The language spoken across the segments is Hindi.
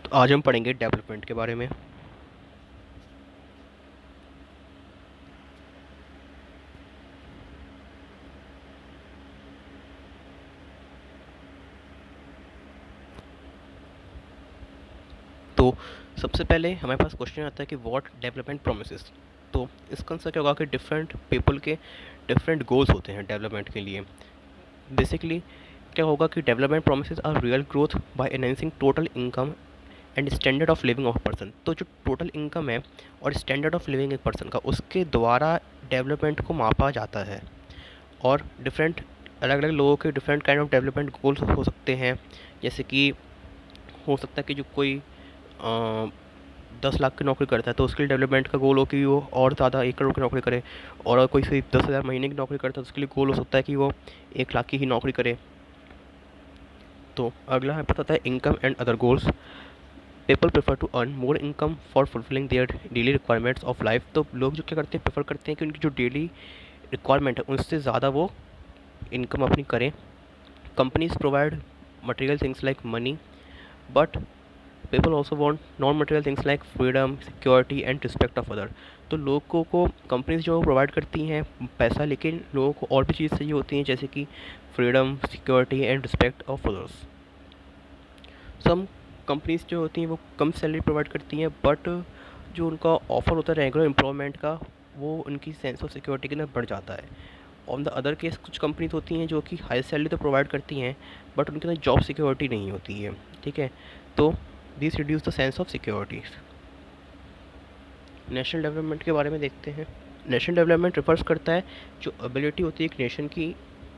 तो आज हम पढ़ेंगे डेवलपमेंट के बारे में। तो सबसे पहले हमारे पास क्वेश्चन आता है कि व्हाट डेवलपमेंट प्रोमिसेस। तो इसका आंसर क्या होगा कि डिफरेंट पीपल के डिफरेंट गोल्स होते हैं डेवलपमेंट के लिए। बेसिकली क्या होगा कि development promises are real growth by enhancing total income and standard of living of person. तो जो टोटल इनकम है और स्टैंडर्ड ऑफ लिविंग एक पर्सन का, उसके द्वारा डेवलपमेंट को मापा जाता है। और डिफरेंट अलग अलग लोगों के different kind of development goals हो सकते हैं। जैसे कि हो सकता है कि जो कोई 10 लाख की नौकरी करता है तो उसके लिए डेवलपमेंट का गोल हो कि वो और ज़्यादा 1 करोड़ की नौकरी करे। और कोई सिर्फ 10,000 महीने की नौकरी करता है तो उसके लिए गोल हो सकता है कि वो 1 लाख की ही नौकरी करे। तो अगला है पता है income and other goals. People prefer to earn more income for fulfilling their daily requirements of life. तो लोग जो क्या करते हैं, प्रेफर करते हैं कि उनकी जो डेली रिक्वायरमेंट है उससे ज़्यादा वो इनकम अपनी करें। Companies provide material things like money, but people also want non material things like freedom, security and respect of other. तो लोगों को कंपनीज जो प्रोवाइड करती हैं पैसा, लेकिन लोगों को और भी चीज़ चाहिए होती हैं जैसे कि freedom, security and respect of others. Some companies जो होती हैं वो कम सैलरी प्रोवाइड करती हैं, बट जो उनका ऑफर होता है रेगुलर एम्प्लॉयमेंट का, वो उनकी सेंस ऑफ सिक्योरिटी के अंदर बढ़ जाता है। ऑन द अदर केस कुछ कंपनीज होती हैं जो कि हाई सैलरी तो प्रोवाइड करती हैं, बट उनके अंदर जॉब सिक्योरिटी नहीं होती है। ठीक है, तो this reduce the sense of security. National development के बारे में देखते हैं। नेशनल डेवलपमेंट रिफर्स करता है जो एबिलिटी होती है एक नेशन की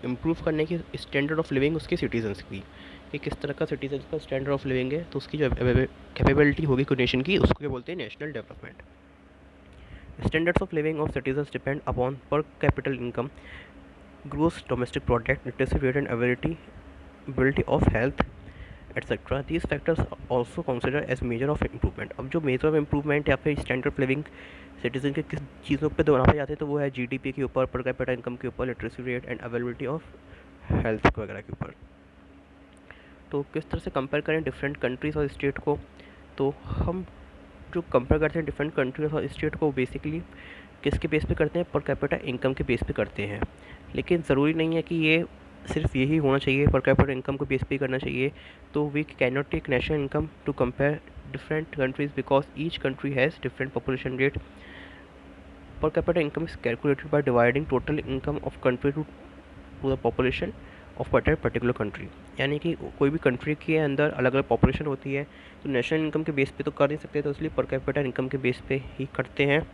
इम्प्रूव करने की स्टैंडर्ड ऑफ लिविंग उसके सिटीजन्स की, कि किस तरह का सिटीजन्स का स्टैंडर्ड ऑफ लिविंग है, तो उसकी जो कैपेबिलिटी होगी कोई नेशन की, उसको क्या बोलते हैं, national development. Standards of living of citizens depend upon पर capital income, gross domestic product, literacy rate and availability of health, etc. These factors are also considered as measure of improvement. अब जो मेजर ऑफ इम्प्रूवमेंट या फिर स्टैंडर्ड ऑफ लिविंग सिटीजन के किस चीज़ों पे दोहराए जाते हैं, तो वो है जीडीपी के ऊपर, पर कैपिटा इनकम के ऊपर, literacy rate and availability of health वगैरह के ऊपर। तो किस तरह से कंपेयर करें डिफरेंट कंट्रीज़ और स्टेट को, तो हम जो कंपेयर करते हैं डिफरेंट कंट्रीज़ और स्टेट को बेसिकली किसके बेस पे करते हैं, पर कैपिटा इनकम के बेस पे करते हैं। लेकिन ज़रूरी नहीं है कि ये सिर्फ यही होना चाहिए, पर कैपिटा इनकम को बेस पे करना चाहिए। तो we can not take national income to compare different countries because each country has different population rate. Per capita income is calculated by dividing total income of country to the population of particular country. यानी कि कोई भी कंट्री के अंदर अलग अलग पॉपुलेशन होती है, तो नेशनल इनकम के बेस पे तो कर नहीं सकते, तो इसलिए पर कैपिटा इनकम के बेस पे ही करते हैं।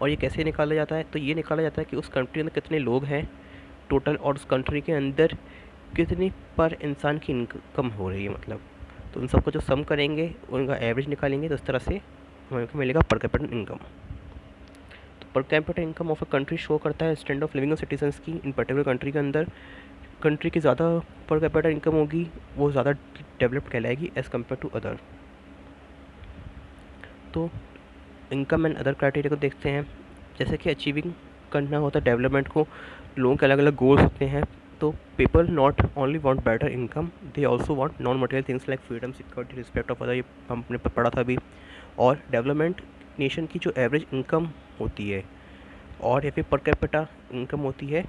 और ये कैसे निकाला जाता है, तो ये निकाला जाता है कि उस कंट्री में कितने लोग हैं टोटल, और उस कंट्री के अंदर कितनी पर इंसान की इनकम हो रही है, मतलब तो उन सबको जो सम करेंगे उनका एवरेज निकालेंगे, तो इस तरह से हमें मिलेगा पर कैपिटल इनकम। तो पर capital income of a country show करता है standard of living of citizens की इन पर्टिकुलर कंट्री के अंदर। कंट्री की ज़्यादा पर कैपिटल इनकम होगी वो ज़्यादा डेवलप्ड कहलाएगी एज़ कम्पेयर टू अदर। तो इनकम एंड अदर क्राइटेरिया को देखते हैं। जैसे कि अचीविंग करना होता है डेवलपमेंट को, लोगों के अलग अलग गोल्स होते हैं। तो people not only want better income, they also want non material things like freedom, security, respect of other, ये हमने पढ़ा था अभी। और डेवलपमेंट नेशन की जो एवरेज इनकम होती है और या फिर पर कैपिटा इनकम होती है,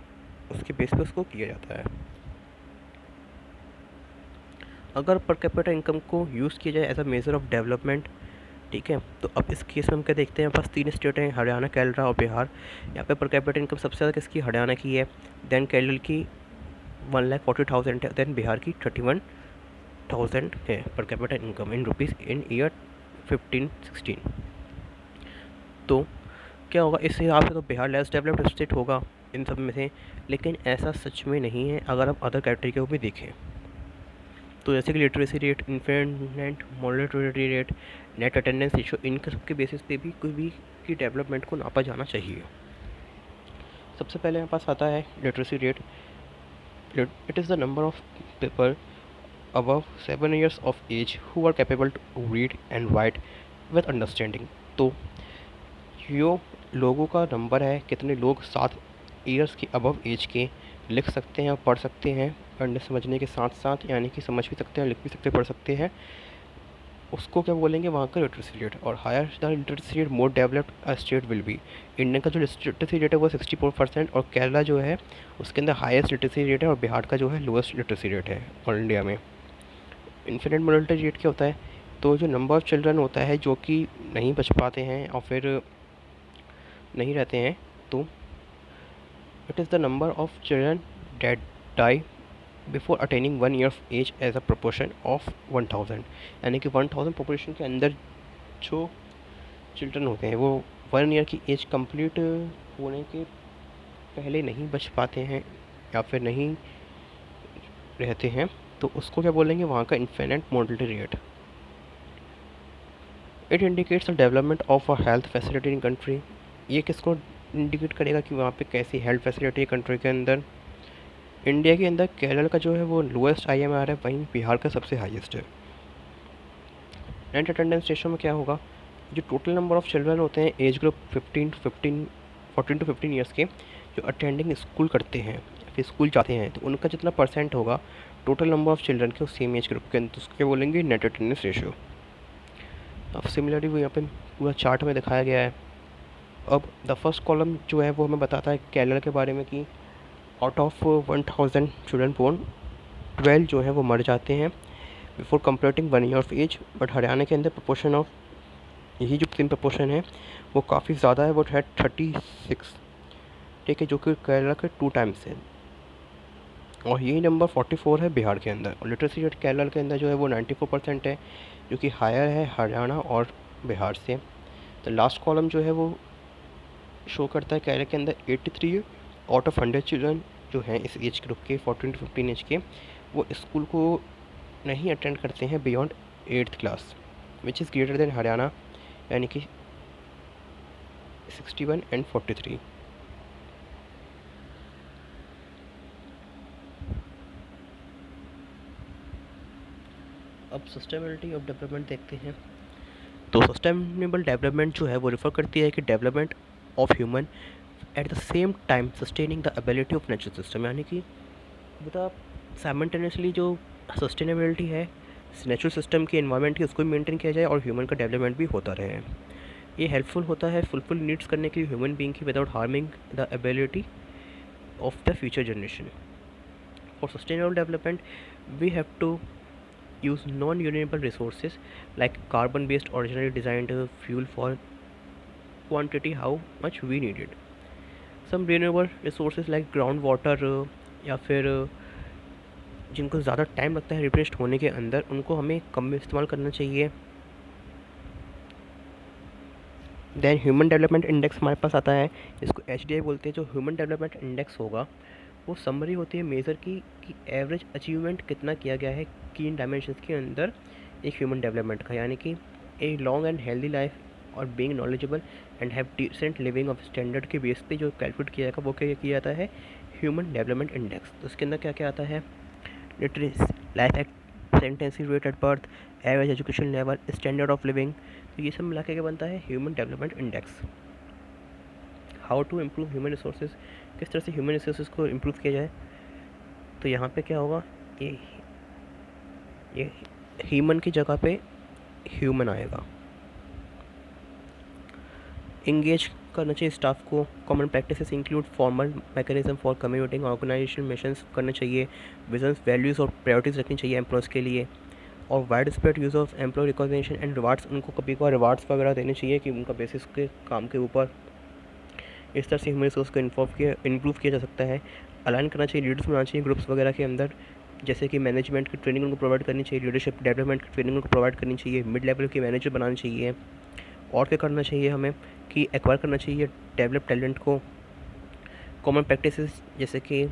उसके बेस पे उसको किया जाता है। अगर पर कैपिटा इनकम को यूज़ किया जाए as a measure of development, ठीक है, तो अब इस केस में हम क्या देखते हैं, बस 3 स्टेट हैं, हरियाणा, केरल और बिहार। यहाँ पे पर कैपिटा इनकम सबसे ज़्यादा किसकी, हरियाणा की है, देन केरल की 1,40,000 है, देन बिहार की 31,000 है पर capita income in rupees in year 15-16। तो क्या होगा इस हिसाब से, तो बिहार लेस डेवलप्ड स्टेट होगा इन सब में से, लेकिन ऐसा सच में नहीं है अगर आप अदर कैटेगरी को भी देखें। तो जैसे कि literacy rate, infant mortality rate, net attendance ratio, इन सबके बेसिस पे भी कोई भी की डेवलपमेंट को नापा जाना चाहिए। सबसे पहले हमारे पास आता है literacy rate. It is the number of people above 7 years of age who are capable to read and write with understanding. तो यो लोगों का नंबर है, कितने लोग 7 ईयर्स की अबव एज के लिख सकते हैं और पढ़ सकते हैं, पढ़ने समझने के साथ साथ, यानी कि समझ भी सकते हैं, लिख भी सकते हैं, पढ़ सकते हैं, उसको क्या बोलेंगे, वहाँ का लिटरेसी रेट। और higher the literacy rate more developed a state will be. India का जो लिटरेसी रेट है वो 64%, और केरला जो है उसके अंदर हाईएस्ट लिटरेसी रेट है, और बिहार का जो है लोएस्ट लिटरेसी रेट है ऑल इंडिया में। इन्फिनिट मोर्टेलिटी रेट क्या होता है, तो जो नंबर ऑफ़ चिल्ड्रन होता है जो कि नहीं बच पाते हैं और फिर नहीं रहते हैं, तो it is the number of children that die before attaining 1 year of age as a proportion of 1000। यानी कि 1000 पॉपुलेशन के अंदर जो चिल्ड्रन होते हैं वो 1 ईयर की एज कंप्लीट होने के पहले नहीं बच पाते हैं या फिर नहीं रहते हैं, तो उसको क्या बोलेंगे, वहाँ का infinite mortality rate. It indicates the development of a health facility in country. ये किसको इंडिकेट करेगा कि वहाँ पे कैसी हेल्थ फैसिलिटी है कंट्री के अंदर। इंडिया के अंदर केरल का जो है वो लोएस्ट IMR है, वहीं बिहार का सबसे हाईएस्ट है। एंड अटेंडेंस रेशो में क्या होगा, जो टोटल नंबर ऑफ़ चिल्ड्रन होते हैं एज ग्रुप 14 टू 15 ईयर्स के, जो अटेंडिंग स्कूल करते हैं फिर स्कूल जाते हैं, तो उनका जितना परसेंट होगा टोटल नंबर ऑफ़ चिल्ड्रन के उस सेम एज ग्रुप के अंदर, तो उसके बोलेंगे नेट अटेंडेंस रेशो। अब सिमिलरली वो यहाँ पे पूरा चार्ट में दिखाया गया है। अब द फर्स्ट कॉलम जो है वो हमें बताता है केरल के बारे में कि आउट ऑफ 1000 चिल्ड्रन बोर्न 12 जो है वो मर जाते हैं before completing 1 year of age. But Haryana के अंदर प्रपोर्शन ऑफ यही जो 3 प्रपोर्शन है वो काफ़ी ज़्यादा है, वो है 36, ठीक है, जो कि केरला के 2 टाइम्स है। और यही नंबर 44 है बिहार के अंदर। और लिटरेसी रेट केरला के अंदर जो है वो 94% है, जो कि हायर है हरियाणा और बिहार से। तो लास्ट कॉलम जो है वो शो करता है केरला के अंदर 83 आउट ऑफ 100 चिल्ड्रन जो हैं इस एज ग्रुप के 14 टू 15 एज के, वो स्कूल को नहीं अटेंड करते हैं beyond 8th class, which is greater than Haryana, यानी कि 61 एंड 43। अब सस्टेनेबिलिटी ऑफ डेवलपमेंट देखते हैं। तो सस्टेनेबल डेवलपमेंट जो है वो रेफर करती है कि development of human at the same time sustaining the ability of natural system, यानी कि बता साइमल्टेनियसली जो सस्टेनेबिलिटी है नेचुरल सिस्टम की, एनवायरनमेंट की, उसको भी मेंटेन किया जाए और ह्यूमन का डेवलपमेंट भी होता रहे। ये हेल्पफुल होता है फुलफिल नीड्स करने के लिए ह्यूमन बीइंग की without harming the ability of the future generation. For sustainable development we have to use non-renewable resources like carbon-based originally designed fuel for quantity how much we needed. Some renewable resources like groundwater या फिर जिनको ज़्यादा टाइम लगता है रिप्लेस्ड होने के अंदर, उनको हमें कम इस्तेमाल करना चाहिए। देन ह्यूमन डेवलपमेंट इंडेक्स हमारे पास आता है, इसको HDI बोलते हैं। जो ह्यूमन डेवलपमेंट इंडेक्स होगा वो समरी होती है मेज़र की कि एवरेज अचीवमेंट कितना किया गया है कीन डायमेंशंस के अंदर एक ह्यूमन डेवलपमेंट का, यानी कि a long and healthy life और being knowledgeable and have decent living of standard के बेस पे जो कैलकुलेट किया जाएगा वो क्या किया जाता है, ह्यूमन डेवलपमेंट इंडेक्स। तो उसके अंदर क्या क्या आता है, literacy, life expectancy rate at birth, average education level, standard of living, तो ये सब मिला के क्या बनता है human development index. How to improve human resources, किस तरह से ह्यूमन रिसोर्सेज को इम्प्रूव किया जाए, तो यहाँ पे क्या होगा, ये ह्यूमन की जगह पे ह्यूमन आएगा। इंगेज करना चाहिए स्टाफ को। Common practices include formal mechanism for communicating organisation missions करना चाहिए, विजन्स, वैल्यूज़ और प्रायोरिटीज़ रखनी चाहिए एम्प्लॉयज़ के लिए, और wide spread use of employee recognition and rewards, उनको कभी कभार रिवार्ड्स वगैरह देने चाहिए कि उनका बेसिस के काम के ऊपर। इस तरह से ह्यूमन रिसोर्स को इम्प्रूव किया जा सकता है। अलाइन करना चाहिए, लीडर्स बनाना चाहिए ग्रुप्स वगैरह के अंदर, जैसे कि मैनेजमेंट की ट्रेनिंग उनको प्रोवाइड करनी चाहिए, लीडरशिप डेवलपमेंट की ट्रेनिंग उनको प्रोवाइड करनी चाहिए, मिड लेवल के मैनेजर बनाना चाहिए। और क्या करना चाहिए हमें कि एक्वायर करना चाहिए डेवलप टैलेंट को। कॉमन प्रैक्टिसेस जैसे कि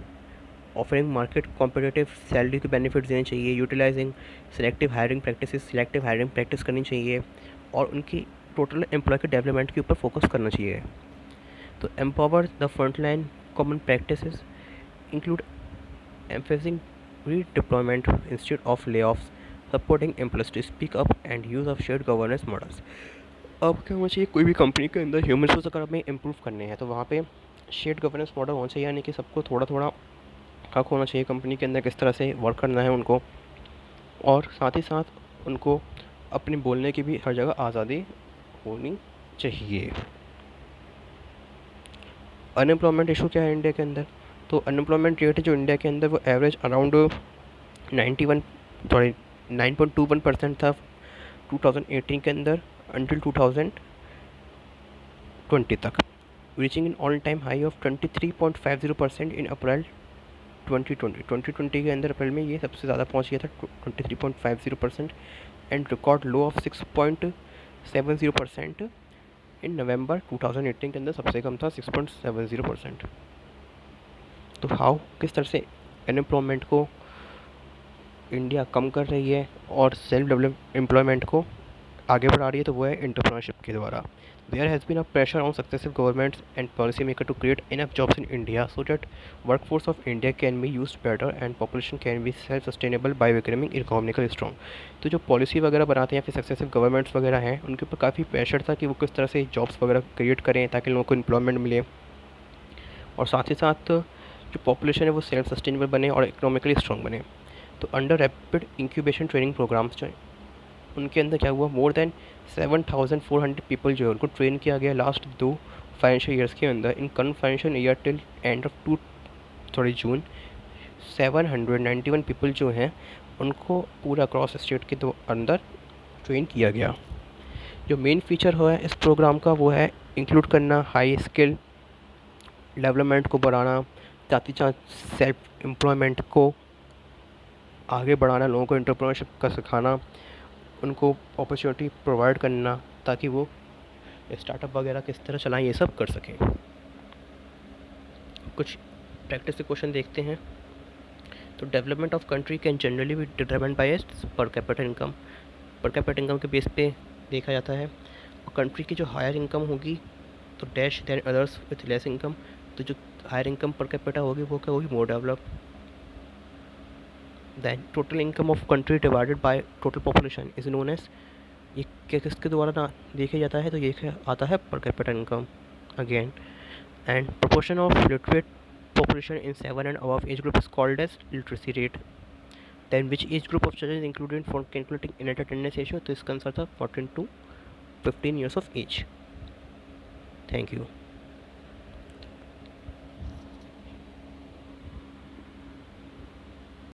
ऑफरिंग मार्केट कॉम्पिटिटिव सैलरी के बेनिफिट्स देने चाहिए, यूटिलाइजिंग सिलेक्टिव हायरिंग प्रैक्टिस करनी चाहिए, और उनकी टोटल एम्प्लॉय के डेवलपमेंट के ऊपर फोकस करना चाहिए। तो empower the frontline common practices include emphasizing redeployment instead of layoffs, supporting employees to speak up and use of shared governance models। अब क्या होना चाहिए, कोई भी कंपनी के अंदर ह्यूमन रिसोर्स अगर हमें इम्प्रूव करने हैं तो वहाँ पे शेयर्ड गवर्नेंस मॉडल होना चाहिए, यानी कि सबको थोड़ा थोड़ा हक होना चाहिए कंपनी के अंदर किस तरह से वर्क करना है उनको, और साथ ही साथ उनको अपनी बोलने की भी हर जगह आज़ादी होनी चाहिए। अनएम्प्लॉयमेंट इशू क्या है इंडिया के अंदर? तो अनएम्प्लॉयमेंट रेट जो इंडिया के अंदर वो एवरेज अराउंड 91 सॉरी 9.21% था 2018 के अंदर अंटिल 2020 तक, reaching in all time high of 23.50% इन अप्रैल 2020 के अंदर अप्रैल में ये सबसे ज़्यादा पहुंच गया था 23.50% एंड रिकॉर्ड लो ऑफ 6.70% इन नवंबर 2018 के अंदर सबसे कम था 6.70%। तो हाउ किस तरह से अनएम्प्लॉयमेंट को इंडिया कम कर रही है और सेल्फ डेवलप एम्प्लॉयमेंट को आगे बढ़ा रही है, तो वो है एंटरप्रेन्योरशिप के द्वारा। There has been a pressure on successive governments and policy maker to create enough jobs in India so that workforce of India can be used better and population can be self sustainable by becoming economical strong. तो जो पॉलिसी वगैरह बनाते हैं या फिर सक्सेसिव गवर्नमेंट्स वगैरह हैं, उनके ऊपर काफ़ी प्रेशर था कि वो किस तरह से जॉब्स वगैरह क्रिएट करें ताकि लोगों को एम्प्लॉयमेंट मिले, और साथ ही साथ जो पॉपुलेशन है वो सेल्फ सस्टेनेबल बने और इकोनॉमिकली स्ट्रॉन्ग बने। तो under rapid incubation training programs जो उनके अंदर क्या हुआ, मोर देन 7,400 पीपल जो है उनको ट्रेन किया गया लास्ट 2 फाइनेंशियल ईयर्स के अंदर। In current financial year till end of June 791 people जो हैं उनको पूरा क्रॉस स्टेट के अंदर ट्रेन किया गया। जो मेन फीचर हुआ है इस प्रोग्राम का वो है इंक्लूड करना हाई स्किल डेवलपमेंट को बढ़ाना, साथ ही साथ सेल्फ एम्प्लॉयमेंट को आगे बढ़ाना, लोगों को एंटरप्रेन्योरशिप का सिखाना, उनको अपॉर्चुनिटी प्रोवाइड करना ताकि वो स्टार्टअप वगैरह किस तरह चलाएं, ये सब कर सकें। कुछ प्रैक्टिस के क्वेश्चन देखते हैं। तो development of country can generally be determined by पर कैपिटा इनकम। पर कैपिटा इनकम के बेस पे देखा जाता है, और कंट्री की जो हायर इनकम होगी तो dash than others with less income, तो जो हायर इनकम पर कैपिटा होगी वो क्या होगी, more develop. Then total income of country divided by total population is known as, ये किसके द्वारा ना देखा जाता है, तो ये आता है पर capita income again. And proportion of literate population in 7 and above age group is called as literacy rate. Then which age group of children is included for calculating innate attendance ratio? तो इसका आंसर था 14 to 15 years of age. Thank you.